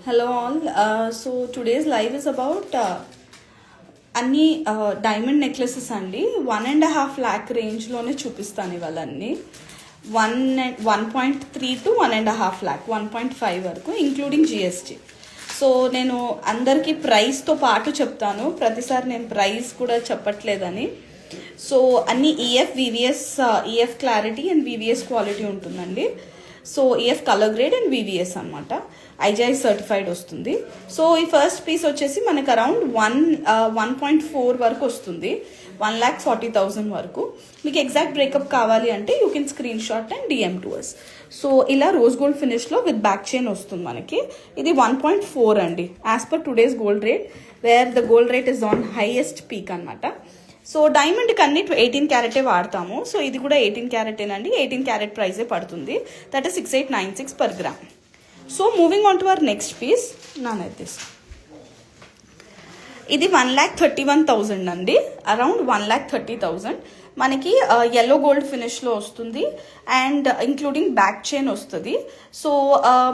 Hello all. So today's live is about అన్ని diamond necklaces అండి. 1.5 lakh రేంజ్లోనే చూపిస్తాను ఇవాళ అన్ని. 1.3 to 1.5 lakh, 1.5 వరకు ఇంక్లూడింగ్ జిఎస్టీ. సో నేను అందరికీ ప్రైస్తో పాటు చెప్తాను, ప్రతిసారి నేను ప్రైస్ కూడా చెప్పట్లేదని. సో అన్ని EF clarity and VVS quality ఉంటుందండి. So EF colour grade and VVS అనమాట, ఐజిఐ సర్టిఫైడ్ వస్తుంది. సో ఈ ఫస్ట్ పీస్ వచ్చేసి మనకు అరౌండ్ 1.4 వరకు వస్తుంది, 1,40,000 వరకు. మీకు ఎగ్జాక్ట్ బ్రేకప్ కావాలి అంటే you can screenshot and DM to us. So ఇలా రోజ్ గోల్డ్ ఫినిష్లో విత్ బ్యాక్ చైన్ వస్తుంది మనకి. ఇది 1.4 అండి, as per today's gold rate, where the gold rate is on highest peak అనమాట. సో డైమండ్కి అన్ని 18 క్యారెటే వాడతాము. సో ఇది కూడా 18 క్యారెటేనండి, 18 క్యారెట్ ప్రైజే పడుతుంది. That is 6896 per gram. So moving on to our next piece, this. ఇది 1,31,000 అండి, అరౌండ్ 1,30,000. మనకి ఎల్లో గోల్డ్ ఫినిష్లో వస్తుంది అండ్ ఇంక్లూడింగ్ బ్యాక్ చైన్ వస్తుంది. సో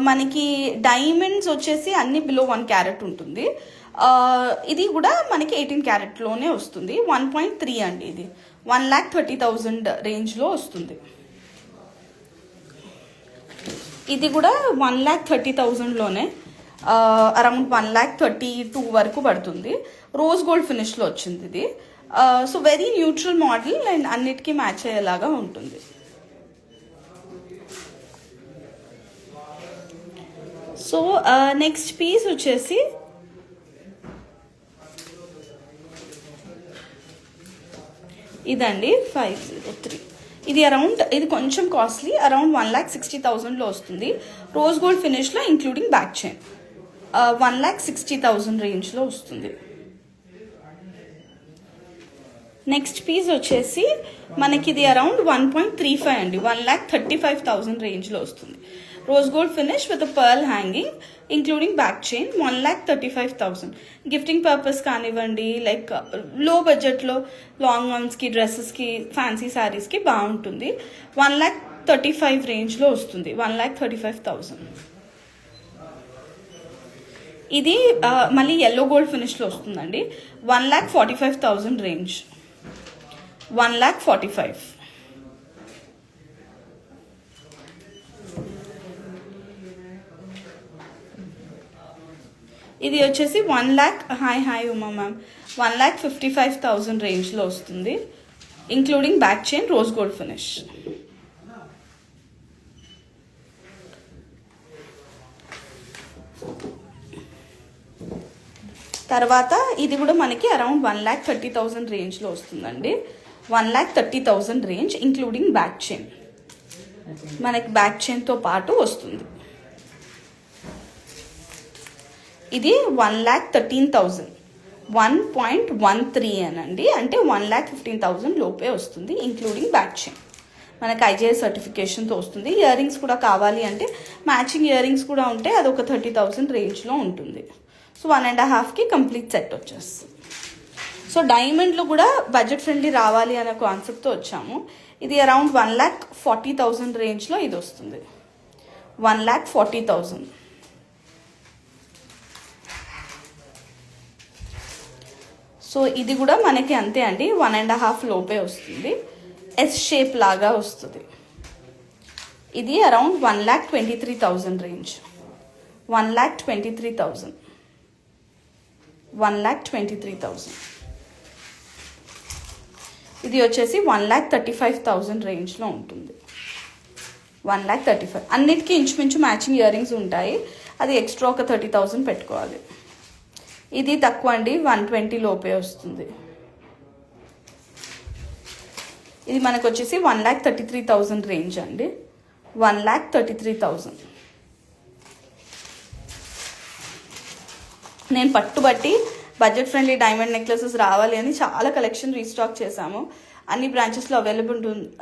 మనకి డైమండ్స్ వచ్చేసి అన్ని బిలో 1 క్యారెట్ ఉంటుంది. ఇది కూడా మనకి 18 క్యారెట్లోనే వస్తుంది. 1.3 అండి, ఇది 1,30,000 రేంజ్లో వస్తుంది. ఇది కూడా 1,30,000లోనే, అరౌండ్ 1,32,000 వరకు పడుతుంది. రోజ్ గోల్డ్ ఫినిష్లో వచ్చింది ఇది. So very neutral model and అన్నిటికీ మ్యాచ్ అయ్యేలాగా ఉంటుంది. సో నెక్స్ట్ పీస్ వచ్చేసి ఇదండి 503. ఇది అరౌండ్, ఇది కొంచెం కాస్ట్లీ, అరౌండ్ 1,60,000లో వస్తుంది. రోజ్ గోల్డ్ ఫినిష్లో ఇంక్లూడింగ్ బ్యాక్ చైన్ 1,60,000 రేంజ్లో వస్తుంది. నెక్స్ట్ పీస్ వచ్చేసి మనకి ఇది అరౌండ్ 1.35 అండి, 1,35,000 రేంజ్లో వస్తుంది. Rose gold finish with pearl hanging including back chain 1,35,000. Gifting purpose కానివ్వండి, లైక్ లో బడ్జెట్లో లాంగ్ వన్స్కి, డ్రెస్సెస్కి, ఫ్యాన్సీ శారీస్కి బాగుంటుంది. 1,35,000 రేంజ్లో వస్తుంది, 1,35,000. ఇది మళ్ళీ ఎల్లో గోల్డ్ ఫినిష్లో వస్తుందండి, 1,45,000 రేంజ్, 1,45,000. ఇది వచ్చేసి 1 lakh, హాయ్ ఉమా మ్యామ్, 1,55,000 రేంజ్లో వస్తుంది, including back chain, rose gold finish. తర్వాత ఇది కూడా మనకి అరౌండ్ 1,30,000 రేంజ్లో వస్తుందండి, 1,30,000 రేంజ్ ఇంక్లూడింగ్ బ్యాక్ చైన్. మనకి బ్యాక్ చైన్తో పాటు వస్తుంది. ఇది 1,13,000, 1.13 అనండి, అంటే 1,15,000 లోపే వస్తుంది ఇంక్లూడింగ్ బ్యాక్ చైన్. మనకి ఐజిఐ సర్టిఫికేషన్తో వస్తుంది. ఇయర్ రింగ్స్ కూడా కావాలి అంటే మ్యాచింగ్ ఇయర్ రింగ్స్ కూడా ఉంటే అది ఒక 30,000 రేంజ్లో ఉంటుంది. సో 1.5కి కంప్లీట్ సెట్ వచ్చేస్తుంది. సో డైమండ్లో కూడా బడ్జెట్ ఫ్రెండ్లీ రావాలి అనే కాన్సెప్ట్తో వచ్చాము. ఇది అరౌండ్ 1,40,000 రేంజ్లో ఇది వస్తుంది, 1,40,000. సో ఇది కూడా మనకి అంతే అండి, 1.5 లోపే వస్తుంది, ఎస్ షేప్ లాగా వస్తుంది. ఇది అరౌండ్ 1,23,000 రేంజ్, 1,23,000, 1,23,000. ఇది వచ్చేసి 1,35,000 రేంజ్లో ఉంటుంది, 1,35,000. అన్నిటికీ ఇంచుమించు మ్యాచింగ్ ఇయర్ రింగ్స్ ఉంటాయి, అది ఎక్స్ట్రా ఒక 30,000 పెట్టుకోవాలి. ఇది తక్కువ అండి, 120 లోపే వస్తుంది. ఇది మనకు వచ్చేసి 1,33,000 రేంజ్ అండి, 1,33,000. నేను పట్టుబట్టి బడ్జెట్ ఫ్రెండ్లీ డైమండ్ నెక్లెసెస్ రావాలి అని చాలా కలెక్షన్ రీస్టాక్ చేశాము. అన్ని బ్రాంచెస్లో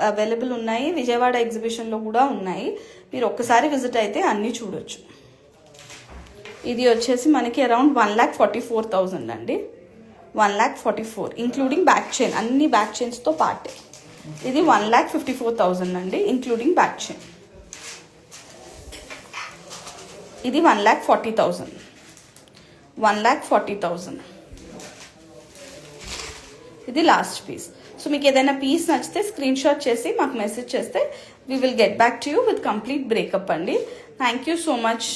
అవైలబుల్ ఉన్నాయి, విజయవాడ ఎగ్జిబిషన్లో కూడా ఉన్నాయి. మీరు ఒక్కసారి విజిట్ అయితే అన్నీ చూడొచ్చు. ఇది వచ్చేసి మనకి అరౌండ్ 1,44,000 అండి, 1,44,000 ఇంక్లూడింగ్ బ్యాక్ చైన్, అన్ని బ్యాక్ చైన్స్తో పాటే. ఇది 1,54,000 అండి ఇంక్లూడింగ్ బ్యాక్ చైన్. ఇది 1,40,000. 1,40,000. ఇది లాస్ట్ పీస్. సో మీకు ఏదైనా పీస్ నచ్చితే స్క్రీన్ షాట్ చేసి మాకు మెసేజ్ చేస్తే we will get back to you with complete breakup అండి. Thank you so much.